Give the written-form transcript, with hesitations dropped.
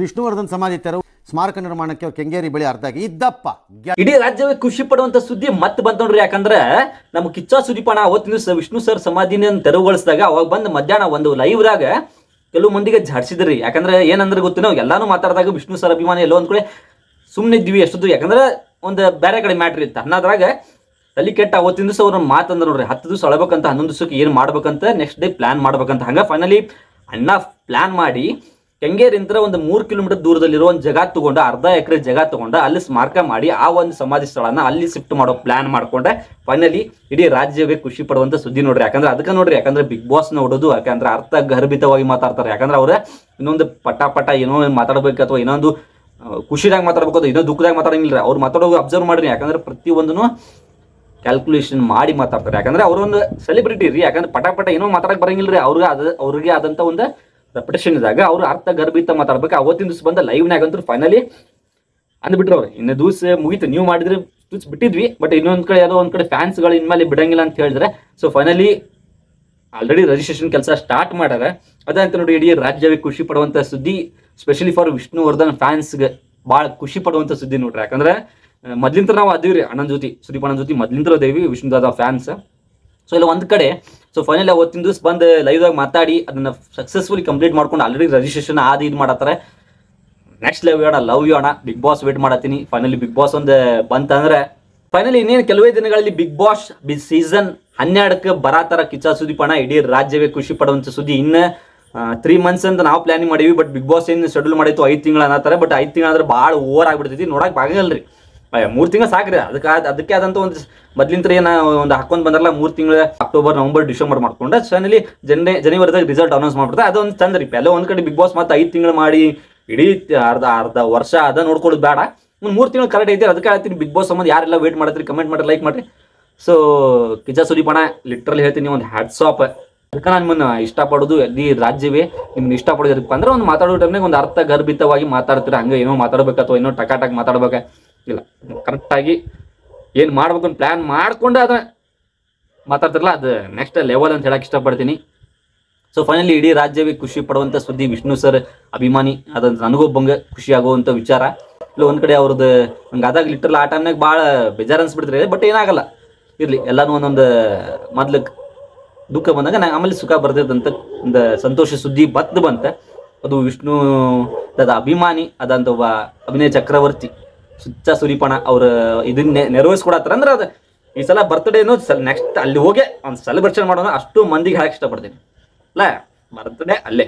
ವಿಷ್ಣುವರ್ಧನ್ ಸಮಾಧಿ ತೆರವು ಸ್ಮಾರಕ ನಿರ್ಮಾಣಕ್ಕೆ ಕೆಂಗೇರಿ ಬಳಿ ಅರ್ಧಾಗಿ ಇದ್ದಪ್ಪ ಇಡೀ ರಾಜ್ಯವೇ ಖುಷಿ ಪಡುವಂತ ಸುದ್ದಿ ಮತ್ತೆ ಬಂತ ನೋಡ್ರಿ. ಯಾಕಂದ್ರೆ ನಮ್ಮ ಕಿಚ್ಚ ಸುದೀಪಣ್ಣ ಅವತ್ತಿನ ದಿವಸ ವಿಷ್ಣು ಸರ್ ಸಮಾಧಿನ ತೆರವುಗೊಳಿಸಿದಾಗ ಅವಾಗ ಬಂದು ಮಧ್ಯಾಹ್ನ ಒಂದು ಲೈವ್ದಾಗ ಕೆಲವು ಮಂದಿಗೆ ಝಾಡ್ಸಿದ್ರಿ. ಯಾಕಂದ್ರೆ ಏನಂದ್ರೆ ಗೊತ್ತಿನ ಎಲ್ಲಾನು ಮಾತಾಡಿದಾಗ ವಿಷ್ಣು ಸರ್ ಅಭಿಮಾನಿ ಎಲ್ಲೋ ಒಂದ್ ಕಡೆ ಸುಮ್ಮನೆ ಇದ್ವಿ ಎಷ್ಟೊತ್ತು. ಯಾಕಂದ್ರೆ ಒಂದು ಬೇರೆ ಕಡೆ ಮ್ಯಾಟ್ರ್ ಇತ್ತು ಅನ್ನೋದ್ರಾಗ ತಲೆ ಕೆಟ್ಟ ಅವತ್ತಿನ ದಿವಸ ಅವ್ರನ್ನ ಮಾತಂದ್ರೆ ನೋಡ್ರಿ 10 ದಿವಸ ಅಳಬೇಕಂತ 11 ದಿವಸಕ್ಕೆ ಏನು ಮಾಡ್ಬೇಕಂತ ನೆಕ್ಸ್ಟ್ ಡೇ ಪ್ಲಾನ್ ಮಾಡ್ಬೇಕಂತ. ಹಂಗ ಫೈನಲಿ ಅಣ್ಣ ಪ್ಲಾನ್ ಮಾಡಿ ಕೆಂಗೇರಿಂದ ಒಂದು 3 ಕಿಲೋಮೀಟರ್ ದೂರದಲ್ಲಿರೋ ಒಂದು ಜಾಗ ತಗೊಂಡು ಅರ್ಧ ಎಕರೆ ಜಾಗ ತಗೊಂಡು ಅಲ್ಲಿ ಸ್ಮಾರಕ ಮಾಡಿ ಆ ಒಂದು ಸಮಾಧಿ ಸ್ಥಳನ ಅಲ್ಲಿ ಶಿಫ್ಟ್ ಮಾಡೋ ಪ್ಲಾನ್ ಮಾಡ್ಕೊಂಡೆ. ಫೈನಲಿ ಇಡೀ ರಾಜ್ಯವೇ ಖುಷಿ ಪಡುವಂತ ಸುದ್ದಿ ನೋಡ್ರಿ. ಯಾಕಂದ್ರೆ ಅದಕ್ಕೆ ನೋಡ್ರಿ, ಯಾಕಂದ್ರೆ ಬಿಗ್ ಬಾಸ್ ನೋಡೋದು ಯಾಕಂದ್ರೆ ಅರ್ಥ ಗರ್ಭಿತವಾಗಿ ಮಾತಾಡ್ತಾರೆ. ಯಾಕಂದ್ರೆ ಅವ್ರ ಇನ್ನೊಂದು ಪಟ ಏನೋ ಮಾತಾಡ್ಬೇಕು ಅಥವಾ ಇನ್ನೊಂದು ಖುಷಿದಾಗ ಮಾತಾಡ್ಬೇಕು ಅದು ಇನ್ನೂ ದುಃಖದಾಗ ಮಾತಾಡಂಗಿಲ್ಲ. ಅವ್ರು ಮಾತಾಡೋದು ಅಬ್ಸರ್ವ್ ಮಾಡ್ರಿ. ಯಾಕಂದ್ರೆ ಪ್ರತಿಯೊಂದನ್ನು ಕ್ಯಾಲ್ಕುಲೇಷನ್ ಮಾಡಿ ಮಾತಾಡ್ತಾರೆ. ಯಾಕಂದ್ರೆ ಅವರೊಂದು ಸೆಲೆಬ್ರಿಟಿ ರೀ. ಯಾಕಂದ್ರೆ ಪಟ ಏನೋ ಮಾತಾಡಕ್ ಬರಂಗಿಲ್ರಿ. ಅವ್ರಿಗೆ ಆದಂತ ಒಂದು ರೆಪ್ಯುಟೇಷನ್ ಇದ್ದಾಗ ಅವ್ರು ಅರ್ಥ ಗರ್ಭಿತ ಮಾತಾಡ್ಬೇಕು. ಅವತ್ತಿನ ದಿವಸ ಬಂದ ಲೈವ್ನಾಗಂತೂ ಫೈನಲಿ ಅಂದ್ಬಿಟ್ರು ಅವ್ರು. ಇನ್ನು ದಿವಸ ಮುಗಿತು, ನೀವು ಮಾಡಿದ್ರೆ ಬಿಟ್ಟಿದ್ವಿ, ಬಟ್ ಇನ್ನೊಂದ್ ಕಡೆ ಯಾವುದೋ ಒಂದ್ ಕಡೆ ಫ್ಯಾನ್ಸ್ಗಳು ಇನ್ಮೇಲೆ ಬಿಡಂಗಿಲ್ಲ ಅಂತ ಹೇಳಿದ್ರೆ ಸೊ ಫೈನಲಿ ಆಲ್ರೆಡಿ ರಿಜಿಸ್ಟ್ರೇಷನ್ ಕೆಲಸ ಸ್ಟಾರ್ಟ್ ಮಾಡ್ಯಾರ. ಅದಂತ ನೋಡಿ ಇಡೀ ರಾಜ್ಯವೇ ಖುಷಿ ಪಡುವಂತ ಸುದ್ದಿ, ಸ್ಪೆಷಲಿ ಫಾರ್ ವಿಷ್ಣುವರ್ಧನ್ ಫ್ಯಾನ್ಸ್ಗೆ ಭಾಳ ಖುಷಿ ಪಡುವಂತ ಸುದ್ದಿ ನೋಡ್ರಿ. ಯಾಕಂದ್ರೆ ಮೊದ್ಲಿಂತ ನಾವು ಅದೀವ್ರಿ ಅಣ್ಣನ ಜೊತೆ ಸುದೀಪಣ್ಣನ ಜೊತೆ ಮೊದ್ಲಿಂತ ಅದೇವಿ ವಿಷ್ಣುದಾದ ಫ್ಯಾನ್ಸ್. ಸೊ ಇಲ್ಲ ಒಂದ್ ಕಡೆ ಸೊ ಫೈನಲಿ ಅವತ್ತಿನ ದಿವಸ ಬಂದು ಲೈವ್ದಾಗ ಮಾತಾಡಿ ಅದನ್ನ ಸಕ್ಸಸ್ಫುಲಿ ಕಂಪ್ಲೀಟ್ ಮಾಡ್ಕೊಂಡು ಆಲ್ರೆಡಿ ರಿಜಿಸ್ಟ್ರೇಷನ್ ಇದು ಮಾಡತ್ತಾರೆ. ನೆಕ್ಸ್ಟ್ ಲವ್ ಯು ಅಣ್ಣ ಬಿಗ್ ಬಾಸ್ ವೇಟ್ ಮಾಡತ್ತೀನಿ. ಫೈನಲಿ ಬಿಗ್ ಬಾಸ್ ಒಂದು ಬಂತಂದ್ರೆ ಫೈನಲಿ ಇನ್ನೇನು ಕೆಲವೇ ದಿನಗಳಲ್ಲಿ ಬಿಗ್ ಬಾಸ್ ಸೀಸನ್ 12ಕ್ಕೆ ಬರಾತರ ಕಿಚ್ಚ ಸುದೀಪಣ್ಣ. ಇಡೀ ರಾಜ್ಯವೇ ಖುಷಿ ಪಡುವಂತ ಸುದ್ದಿ. ಇನ್ನು 3 ಮಂತ್ಸ್ ಅಂತ ನಾವು ಪ್ಲಾನಿಂಗ್ ಮಾಡೀವಿ, ಬಟ್ ಬಿಗ್ ಬಾಸ್ ಏನು ಶೆಡ್ಯೂಲ್ ಮಾಡಿತ್ತು 5 ತಿಂಗಳು ಅನ್ನತ್ತಾರೆ. ಬಟ್ 5 ತಿಂಗಳು ಅಂದ್ರೆ ಭಾಳ ಓವರ್ ಆಗ್ಬಿಡ್ತೈತಿ, ನೋಡಕ್ ಆಗಲ್ರಿ. 3 ತಿಂಗಳು ಸಾಕ್ರಿ. ಅದಕ್ಕೆ ಆದಂತ ಒಂದು ಮೊದ್ಲಿಂತ ಏನ ಒಂದು ಹಾಕೊಂಡ್ ಬಂದ್ರಲ್ಲ 3 ತಿಂಗಳು ಅಕ್ಟೋಬರ್ ನವಂಬರ್ ಡಿಸೆಂಬರ್ ಮಾಡ್ಕೊಂಡು ಫೈನಲಿ ಜನವರಿದಾಗ ರಿಸಲ್ಟ್ ಅನೌನ್ಸ್ ಮಾಡ್ಬಿಡ್ತಾರೆ. ಅದೊಂದು ಚಂದ ರೀ. ಎಲ್ಲ ಒಂದ್ ಕಡೆ ಬಿಗ್ ಬಾಸ್ ಮತ್ತೆ 5 ತಿಂಗಳು ಮಾಡಿ ಇಡೀ ಅರ್ಧ ವರ್ಷ ಅದ ನೋಡ್ಕೊಳ್ಳೋದು ಬೇಡ. ಒಂದು 3 ತಿಂಗಳು ಕರೆಕ್ಟ್ ಐತಿ. ಅದಕ್ಕೆ ಹೇಳ್ತೀನಿ ಬಿಗ್ ಬಾಸ್ ಸಂಬಂಧ ಯಾರೆಲ್ಲ ವೇಟ್ ಮಾಡತ್ರಿ ಕಮೆಂಟ್ ಮಾಡಿ ಲೈಕ್ ಮಾಡ್ರಿ. ಸೊ ಕಿಚ್ಚ ಸುದೀಪಣ್ಣ ಲಿಟ್ರಲಿ ಹೇಳ್ತೀನಿ ಒಂದು ಹ್ಯಾಟ್ಸ್ ಆಫ್. ಅದಕ್ಕೆ ನಾನು ನಿಮ್ಮನ್ನ ಇಷ್ಟಪಡೋದು ಇಡೀ ರಾಜ್ಯವೇ ನಿಮ್ಗೆ ಇಷ್ಟಪಡೋದಪ್ಪ ಅಂದ್ರೆ ಒಂದು ಮಾತಾಡೋ ಟೈಮ್ನಾಗ ಒಂದು ಅರ್ಥ ಗರ್ಭಿತವಾಗಿ ಮಾತಾಡ್ತೀರ. ಹಂಗೆ ಏನೋ ಮಾತಾಡ್ಬೇಕು ಅಥವಾ ಏನೋ ಟಕಾಟಾಗಿ ಮಾತಾಡ್ಬೇಕ ಇಲ್ಲ, ಕರೆಕ್ಟಾಗಿ ಏನು ಮಾಡ್ಬೇಕು ಅಂತ ಪ್ಲ್ಯಾನ್ ಮಾಡ್ಕೊಂಡು ಅದನ್ನ ಮಾತಾಡ್ತಿರಲ್ಲ, ಅದು ನೆಕ್ಸ್ಟ್ ಲೆವೆಲ್ ಅಂತ ಹೇಳಕ್ಕೆ ಇಷ್ಟಪಡ್ತೀನಿ. ಸೊ ಫೈನಲಿ ಇಡೀ ರಾಜ್ಯವೇ ಖುಷಿ ಪಡುವಂಥ ಸುದ್ದಿ. ವಿಷ್ಣು ಸರ್ ಅಭಿಮಾನಿ ಅದಂತ ನನಗೊಬ್ಬಂಗೆ ಖುಷಿ ಆಗುವಂಥ ವಿಚಾರ. ಇಲ್ಲ ಒಂದು ಕಡೆ ಅವ್ರದ್ದು ಹಂಗೆ ಆದಾಗ ಲಿಟ್ರಲ್ ಆ ಟೈಮ್ನಾಗ ಭಾಳ ಬೇಜಾರು ಅನ್ಸ್ಬಿಡ್ತಾರೆ. ಬಟ್ ಏನಾಗಲ್ಲ, ಇರಲಿ, ಎಲ್ಲನೂ ಒಂದೊಂದು ಮೊದ್ಲು ದುಃಖ ಬಂದಾಗ ಆಮೇಲೆ ಸುಖ ಬರ್ತಿದ್ದಂತ ಒಂದು ಸಂತೋಷ ಸುದ್ದಿ ಬಂತ. ಅದು ವಿಷ್ಣು ಅಭಿಮಾನಿ ಅದಂತ ಒಬ್ಬ ಅಭಿನಯ ಚಕ್ರವರ್ತಿ ಕಿಚ್ಚ ಸುದೀಪಣ್ಣ ಅವ್ರ ಇದನ್ನ ನೆರವೇರಿಸ್ಕೊಡತ್ತಾರ. ಅಂದ್ರೆ ಅದು ಈ ಸಲ ಬರ್ತ್ಡೇ ನೆಕ್ಸ್ಟ್ ಅಲ್ಲಿ ಹೋಗಿ ಒಂದು ಸೆಲೆಬ್ರೇಷನ್ ಮಾಡೋಣ ಅಷ್ಟು ಮಂದಿಗೆ ಹೇಳಕ್ ಇಷ್ಟಪಡ್ತೀನಿ. ಅಲ್ಲ ಬರ್ತ್ಡೇ ಅಲ್ಲೇ